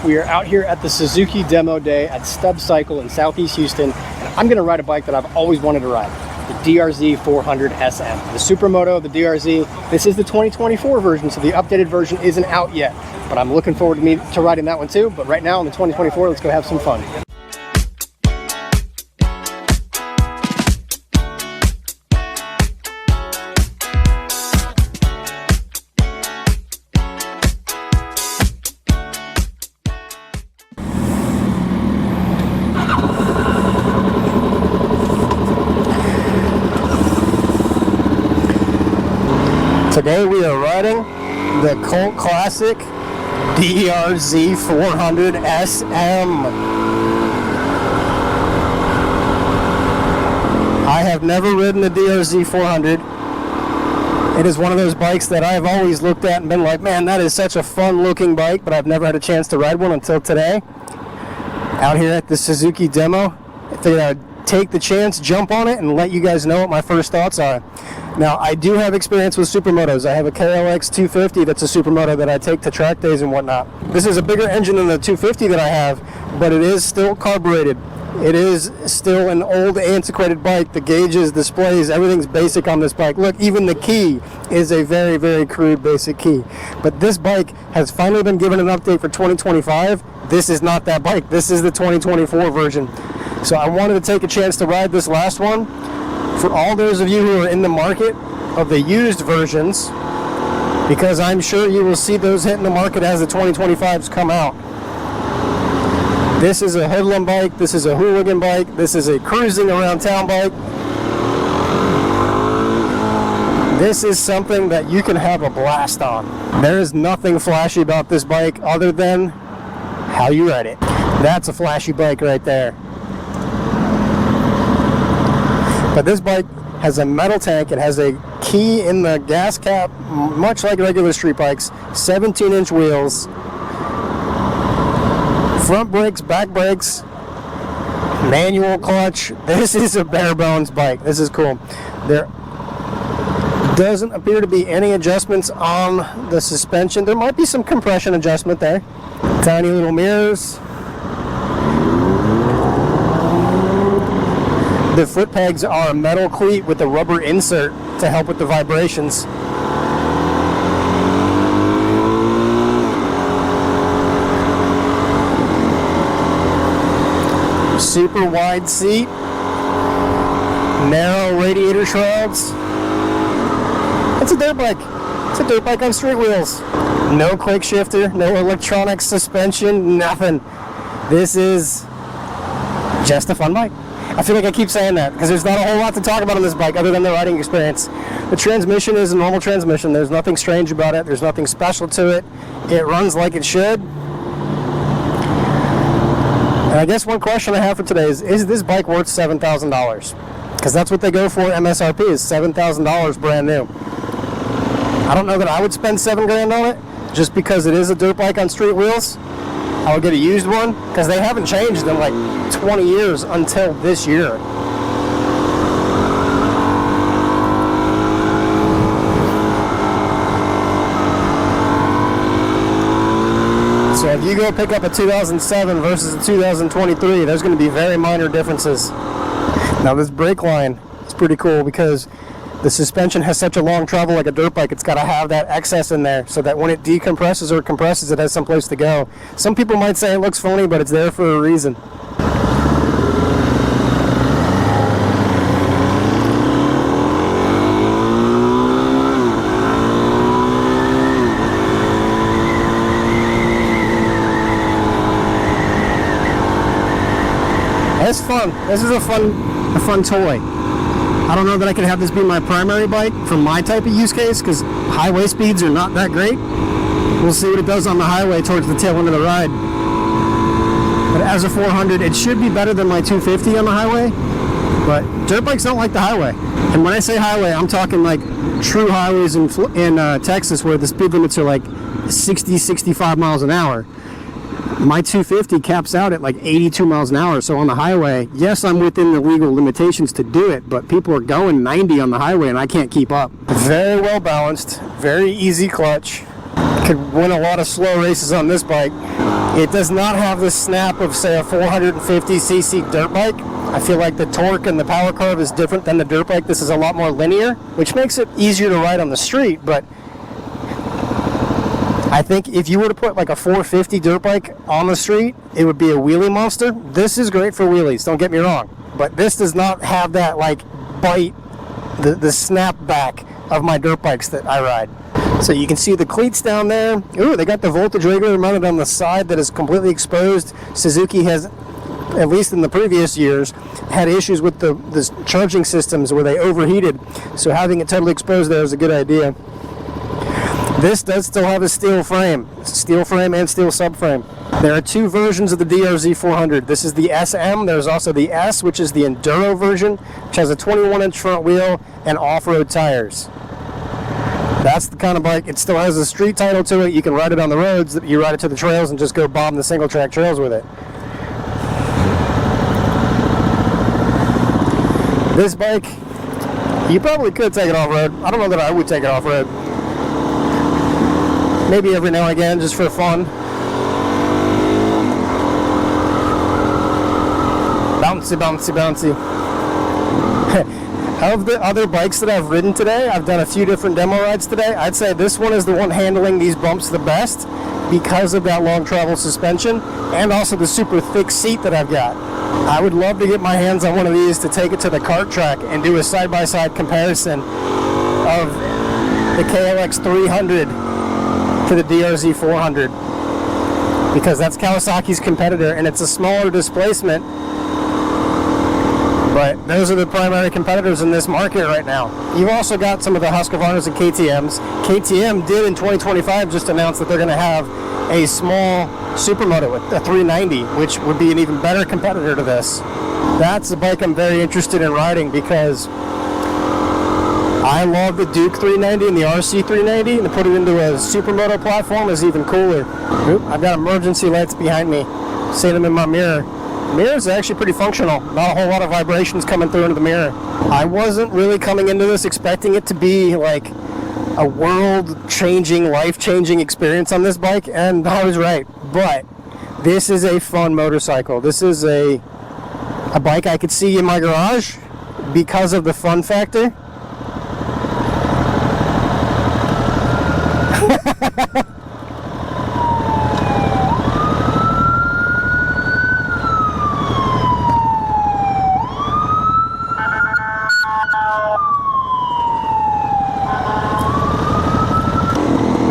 We are out here at the Suzuki Demo Day at Stub Cycle in Southeast Houston, and I'm going to ride a bike that I've always wanted to ride, the DRZ400SM. The Supermoto, the DRZ, this is the 2024 version, so the updated version isn't out yet, but I'm looking forward to riding that one too. But right now in the 2024, let's go have some fun. Today we are riding the cult classic DRZ400SM. I have never ridden the DRZ400. It is one of those bikes that I've always looked at and been like, man, that is such a fun looking bike, but I've never had a chance to ride one until today. Out here at the Suzuki Demo, I figured I'd take the chance, jump on it, and let you guys know what my first thoughts are. Now, I do have experience with supermotos. I have a KLX 250 that's a supermoto that I take to track days and whatnot. This is a bigger engine than the 250 that I have, but it is still carbureted. It is still an old, antiquated bike. The gauges, displays, everything's basic on this bike. Look, even the key is a very, very crude basic key. But this bike has finally been given an update for 2025. This is not that bike. This is the 2024 version. So I wanted to take a chance to ride this last one. For all those of you who are in the market of the used versions, because I'm sure you will see those hitting the market as the 2025s come out. This is a hoodlum bike, this is a hooligan bike, this is a cruising around town bike. This is something that you can have a blast on. There is nothing flashy about this bike other than how you ride it. That's a flashy bike right there. But this bike has a metal tank, it has a key in the gas cap, much like regular street bikes, 17-inch wheels, front brakes, back brakes, manual clutch. This is a bare bones bike. This is cool. There doesn't appear to be any adjustments on the suspension. There might be some compression adjustment there. Tiny little mirrors. The foot pegs are a metal cleat with a rubber insert to help with the vibrations. Super wide seat, narrow radiator shrouds. It's a dirt bike. It's a dirt bike on street wheels. No quick shifter, no electronic suspension, nothing. This is just a fun bike. I feel like I keep saying that because there's not a whole lot to talk about on this bike other than the riding experience. The transmission is a normal transmission. There's nothing strange about it. There's nothing special to it. It runs like it should. And I guess one question I have for today is this bike worth $7,000? Because that's what they go for. MSRP is $7,000 brand new. I don't know that I would spend $7 grand on it just because it is a dirt bike on street wheels. I would get a used one because they haven't changed in like 20 years until this year. So if you go pick up a 2007 versus a 2023, there's going to be very minor differences. Now this brake line is pretty cool because the suspension has such a long travel like a dirt bike. It's got to have that excess in there so that when it decompresses or compresses, it has some place to go. Some people might say it looks phony, but it's there for a reason. It's fun. This is a fun toy. I don't know that I can have this be my primary bike for my type of use case because highway speeds are not that great. We'll see what it does on the highway towards the tail end of the ride. But as a 400, it should be better than my 250 on the highway. But dirt bikes don't like the highway. And when I say highway, I'm talking like true highways in Texas where the speed limits are like 60, 65 miles an hour. My 250 caps out at like 82 miles an hour. So on the highway, yes, I'm within the legal limitations to do it, but people are going 90 on the highway and I can't keep up. Very well balanced, very easy clutch. could win a lot of slow races on this bike. It does not have the snap of, say, a 450cc dirt bike. I feel like the torque and the power curve is different than the dirt bike. This is a lot more linear, which makes it easier to ride on the street, but I think if you were to put like a 450 dirt bike on the street, it would be a wheelie monster. This is great for wheelies, don't get me wrong, but this does not have that like bite, the snap back of my dirt bikes that I ride. So you can see the cleats down there. Ooh, they got the voltage regulator mounted on the side that is completely exposed. Suzuki has, at least in the previous years, had issues with the charging systems where they overheated. So having it totally exposed there is a good idea. This does still have a steel frame and steel subframe. There are two versions of the DRZ400. This is the SM. There's also the S, which is the Enduro version, which has a 21-inch front wheel and off-road tires. That's the kind of bike. It still has a street title to it. You can ride it on the roads. You ride it to the trails and just go bomb the single-track trails with it. This bike, you probably could take it off-road. I don't know that I would take it off-road. Maybe every now and again, just for fun. Bouncy, bouncy, bouncy. Of the other bikes that I've ridden today, I've done a few different demo rides today. I'd say this one is the one handling these bumps the best because of that long travel suspension and also the super thick seat that I've got. I would love to get my hands on one of these to take it to the kart track and do a side-by-side comparison of the KLX 300 to the DRZ400, because that's Kawasaki's competitor and it's a smaller displacement, but those are the primary competitors in this market right now. You've also got some of the Husqvarnas and KTMs. KTM did in 2025 just announce that they're going to have a small supermoto with a 390, which would be an even better competitor to this. That's a bike I'm very interested in riding because I love the Duke 390 and the RC 390, and to put it into a supermoto platform is even cooler. Oop, I've got emergency lights behind me. See them in my mirror. The mirror is actually pretty functional. Not a whole lot of vibrations coming through into the mirror. I wasn't really coming into this expecting it to be like a world-changing, life-changing experience on this bike, and I was right. But this is a fun motorcycle. This is a bike I could see in my garage because of the fun factor.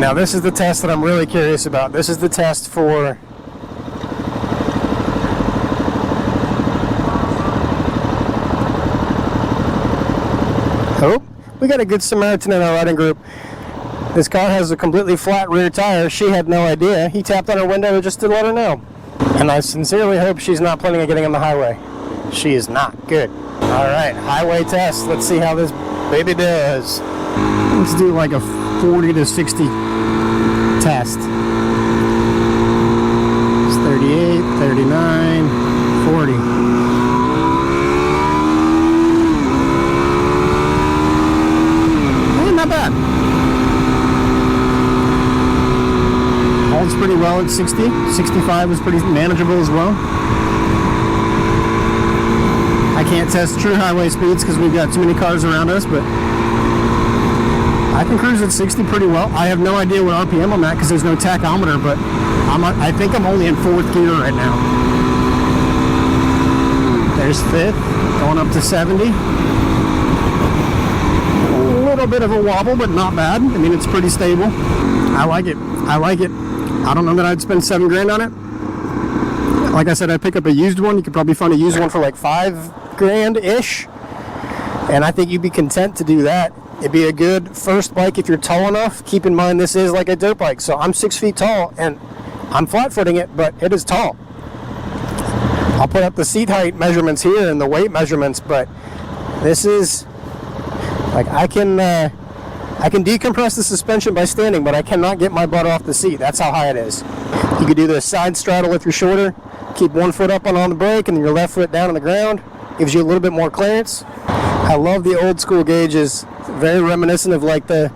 Now this is the test that I'm really curious about. This is the test for we got a good Samaritan in our riding group. This car has a completely flat rear tire. She had no idea. He tapped on her window just to let her know. And I sincerely hope she's not planning on getting on the highway. She is not. Good. Alright, highway test. Let's see how this baby does. Let's do like a 40 to 60 test. It's 38, 39, 40. Not bad. Holds pretty well at 60. 65 is pretty manageable as well. I can't test true highway speeds because we've got too many cars around us, but I can cruise at 60 pretty well. I have no idea what RPM I'm at because there's no tachometer, but I think I'm only in 4th gear right now. There's 5th, going up to 70. A little bit of a wobble, but not bad. I mean, it's pretty stable. I like it. I like it. I don't know that I'd spend $7 grand on it. Like I said, I'd pick up a used one. You could probably find a used one for like $5 grand-ish. And I think you'd be content to do that. It'd be a good first bike if you're tall enough. Keep in mind this is like a dirt bike. So I'm 6 feet tall and I'm flat-footing it, but it is tall. I'll put up the seat height measurements here and the weight measurements, but this is like I can decompress the suspension by standing, but I cannot get my butt off the seat. That's how high it is. You could do the side straddle if you're shorter. Keep one foot up on the brake and then your left foot down on the ground. Gives you a little bit more clearance. I love the old school gauges. Very reminiscent of like the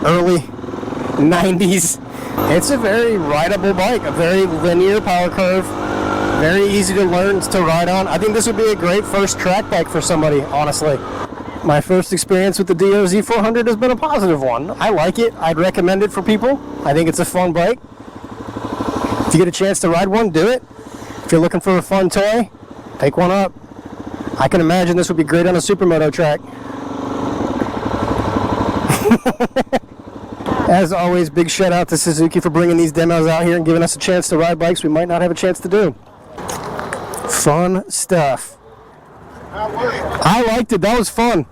early 90s It's a very rideable bike, a very linear power curve, very easy to learn to ride on. I think this would be a great first track bike for somebody, honestly. My first experience with the DRZ400 has been a positive one. I like it. I'd recommend it for people. I think it's a fun bike. If you get a chance to ride one, do it. If you're looking for a fun toy, pick one up. I can imagine this would be great on a supermoto track. As always, big shout out to Suzuki for bringing these demos out here and giving us a chance to ride bikes we might not have a chance to do. Fun stuff. I liked it. That was fun.